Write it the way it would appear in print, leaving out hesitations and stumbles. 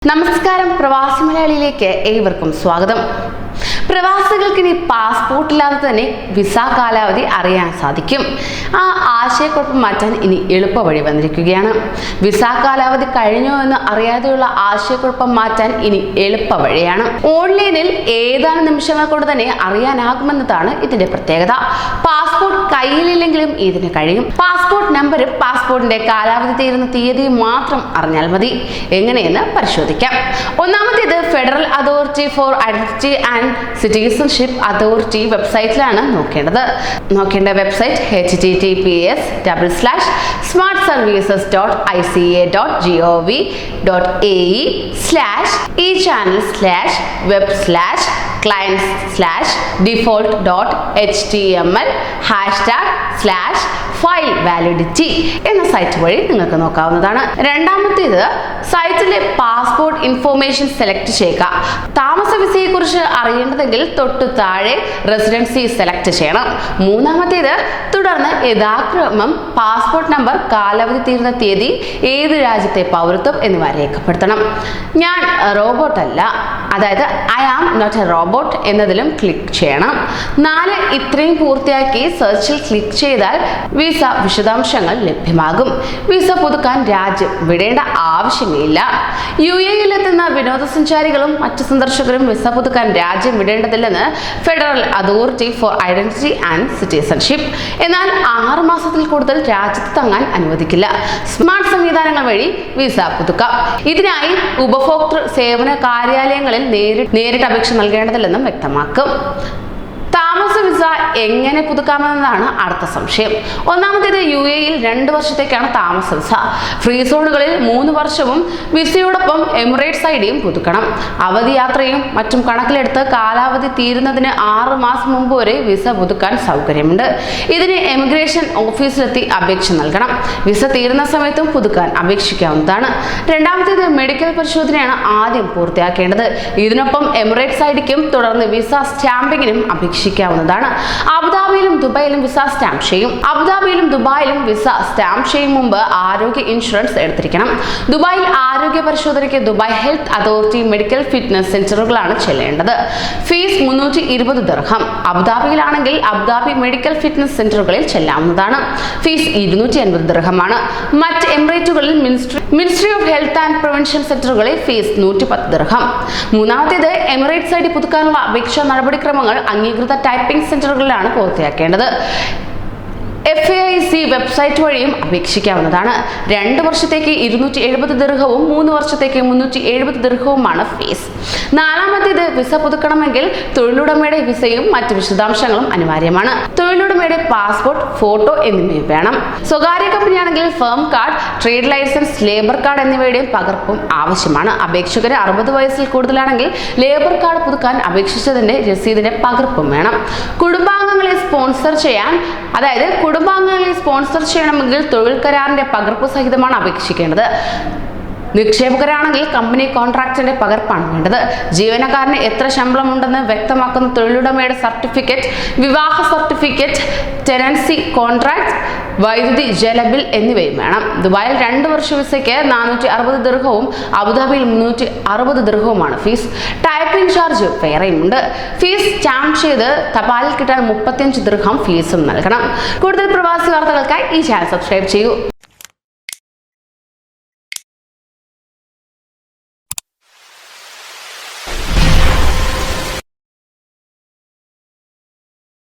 നമസ്കാരം, പ്രവാസി മലയാളിയിലേക്ക് ഏവർക്കും സ്വാഗതം. പ്രവാസികൾക്ക് ഇനി പാസ്പോർട്ട് ഇല്ലാതെ തന്നെ വിസ കാലാവധി അറിയാൻ സാധിക്കും. ആ ആശയക്കുഴപ്പം മാറ്റാൻ ഇനി എളുപ്പ വഴി വന്നിരിക്കുകയാണ്. വിസ കാലാവധി കഴിഞ്ഞോ എന്ന് അറിയാതെയുള്ള ആശയക്കുഴപ്പം മാറ്റാൻ ഇനി എളുപ്പ വഴിയാണ്. ഓൺലൈനിൽ ഏതാനും നിമിഷങ്ങൾ കൊണ്ട് തന്നെ അറിയാനാകുമെന്നതാണ് ഇതിന്റെ പ്രത്യേകത. പാസ്പോർട്ട് കയ്യിലില്ലെങ്കിലും ഇതിന് കഴിയും. പാസ്പോർട്ട് നമ്പരും പാസ്പോർട്ടിന്റെ കാലാവധി തീരുന്ന തീയതിയും മാത്രം അറിഞ്ഞാൽ മതി. എങ്ങനെയെന്ന് പരിശോധിക്കാം. ഒന്നാമത്തേത് federal authority for identity and citizenship authority വെബ്സൈറ്റിലാണ് നോക്കേണ്ട വെബ്സൈറ്റ് https://smart-services.ica.gov.ae/echannel/web/clients/file validity എന്ന സൈറ്റ് വഴി നിങ്ങൾക്ക് നോക്കാവുന്നതാണ്. രണ്ടാമത്തേത് സൈറ്റിലെ പാസ്പോർട്ട് ഇൻഫോർമേഷൻ സെലക്ട് ചെയ്യുക. താമസ വിസയെ കുറിച്ച് അറിയേണ്ടതെങ്കിൽ തൊട്ടു താഴെ റെസിഡൻസി സെലക്ട് ചെയ്യണം. മൂന്നാമത്തേത് തുടർന്ന് യഥാക്രമം പാസ്പോർട്ട് നമ്പർ, കാലാവധി തീരുന്ന തീയതി, ഏത് രാജ്യത്തെ പൗരത്വം എന്നിവ രേഖപ്പെടുത്തണം. ഞാൻ റോബോട്ട് അല്ല, അതായത് I am not a robot എന്നതിലും ക്ലിക്ക് ചെയ്യണം. 4 ഇത്രയും പൂർത്തിയാക്കി സെർച്ചിൽ ക്ലിക്ക് ചെയ്താൽ വിസ വിശദാംശങ്ങൾ ലഭ്യമാകും. വിസ പുതുക്കാൻ രാജ്യം വിടേണ്ട ആവശ്യമില്ല. UAE-യിൽ എത്തുന്ന വിനോദസഞ്ചാരികളും മറ്റു സന്ദർശകരും വിസ പുതുക്കാൻ രാജ്യം വിടേണ്ടതില്ലെന്ന് federal authority for identity and citizenship. എന്നാൽ 6 മാസത്തിൽ കൂടുതൽ രാജ്യത്ത് തങ്ങാൻ അനുവദിക്കില്ല. സ്മാർട്ട് സംവിധാനങ്ങൾ വഴി വിസ പുതുക്കാം. ഇതിനായി ഉപഭോക്തൃ സേവന കാര്യാലയങ്ങളിൽ നേരിട്ട് അപേക്ഷ നൽകേണ്ടതില്ലെന്നും വ്യക്തമാക്കും. താമസ വിസ എങ്ങനെ പുതുക്കാമെന്നതാണ് അടുത്ത സംശയം. ഒന്നാമത്തേത് UAE-യിൽ 2 വർഷത്തേക്കാണ് താമസ വിസ. ഫ്രീ സോണുകളിൽ 3 വർഷവും വിസയോടൊപ്പം എമിറേറ്റ്സ് ഐഡിയും പുതുക്കണം. അവധി യാത്രയും മറ്റും കണക്കിലെടുത്ത് കാലാവധി തീരുന്നതിന് 6 മാസം മുമ്പ് വരെ വിസ പുതുക്കാൻ സൗകര്യമുണ്ട്. ഇതിന് എമിഗ്രേഷൻ ഓഫീസിലെത്തി അപേക്ഷ നൽകണം. വിസ തീരുന്ന സമയത്തും പുതുക്കാൻ അപേക്ഷിക്കാവുന്നതാണ്. രണ്ടാമത്തേത് മെഡിക്കൽ പരിശോധനയാണ് ആദ്യം പൂർത്തിയാക്കേണ്ടത്. ഇതിനൊപ്പം എമിറേറ്റ്സ് ഐഡിക്കും തുടർന്ന് വിസ സ്റ്റാമ്പിങ്ങിനും അപേക്ഷിക്കാവുന്നതാണ്. അബുദാബിയിലും ദുബായിലും വിസ സ്റ്റാമ്പ് ചെയ്യും. അബുദാബിയിലും ദുബായിലും വിസ സ്റ്റാമ്പ് ചെയ്യും മുമ്പ് ആരോഗ്യ ഇൻഷുറൻസ് എടുത്തിരിക്കണം. ദുബായിൽ ആരോഗ്യ പരിശോധനയ്ക്ക് Dubai health authority medical fitness സെന്ററുകളാണ് ചെല്ലേണ്ടത്. ഫീസ് 320 ദിർഹം. അബുദാബിയിലാണെങ്കിൽ അബുദാബി മെഡിക്കൽ ഫിറ്റ്നസ് സെന്ററുകളിൽ ചെല്ലാവുന്നതാണ്. ഫീസ് 280 ദിർഹമാണ്. മറ്റ് എമിറേറ്റുകളിൽ ministry of health and prevention സെന്ററുകളിൽ ഫീസ് 110 ദിർഹം. മൂന്നാമത്തേത് എമിറേറ്റ്സ് ഐഡി പുതുക്കാനുള്ള അപേക്ഷാ നടപടിക്രമങ്ങൾ അംഗീകൃത ടൈപ്പിംഗ് സെന്ററുകളിലാണ് പൂർത്തിയാക്കേണ്ടത്. FAIC വെബ്സൈറ്റ് വഴിയും അപേക്ഷിക്കാവുന്നതാണ്. 2 വർഷത്തേക്ക് 270 ദിർഹവും 3 വർഷത്തേക്ക് 370 ദിർഹവുമാണ് ഫീസ്. നാലാമത്തേത് വിസ പുതുക്കണമെങ്കിൽ തൊഴിലുടമയുടെ വിസയും മറ്റ് വിശദാംശങ്ങളും അനിവാര്യമാണ്. തൊഴിലുടമയുടെ പാസ്പോർട്ട്, ഫോട്ടോ എന്നിവയും വേണം. സ്വകാര്യ കമ്പനിയാണെങ്കിൽ firm card, trade licence, labour card എന്നിവയുടെയും പകർപ്പും ആവശ്യമാണ്. അപേക്ഷകര് 60 വയസ്സിൽ കൂടുതലാണെങ്കിൽ ലേബർ കാർഡ് പുതുക്കാൻ അപേക്ഷിച്ചതിന്റെ രസീതിന്റെ പകർപ്പും വേണം. കുടുംബാംഗങ്ങളെ സ്പോൺസർ ചെയ്യണമെങ്കിൽ തൊഴിൽ കരാറിന്റെ പകർപ്പ് സഹിതമാണ് അപേക്ഷിക്കേണ്ടത്. നിക്ഷേപകരാണെങ്കിൽ കമ്പനി കോൺട്രാക്റ്റിന്റെ പകർപ്പാണ് വേണ്ടത്. ജീവനക്കാരന് എത്ര ശമ്പളം ഉണ്ടെന്ന് വ്യക്തമാക്കുന്ന തൊഴിലുടമയുടെ സർട്ടിഫിക്കറ്റ്, വിവാഹ സർട്ടിഫിക്കറ്റ്, ടെനൻസി കോൺട്രാക്ട്, വൈദ്യുതി, ജലബിൽ എന്നിവയും വേണം. ദുബായിൽ 2 വർഷ വിസയ്ക്ക് 460 ദിർഹവും അബുദാബിയിൽ 360 ദിർഹവുമാണ് ഫീസ്. ടൈപ്പിംഗ് ചാർജ് വേറെയുമുണ്ട്. ഫീസ് സ്റ്റാമ്പ് ചെയ്ത് തപാലിൽ കിട്ടാൻ 35 ദിർഹം ഫീസും നൽകണം. കൂടുതൽ പ്രവാസി വാർത്തകൾക്കായി ഈ ചാനൽ സബ്സ്ക്രൈബ് ചെയ്യൂ.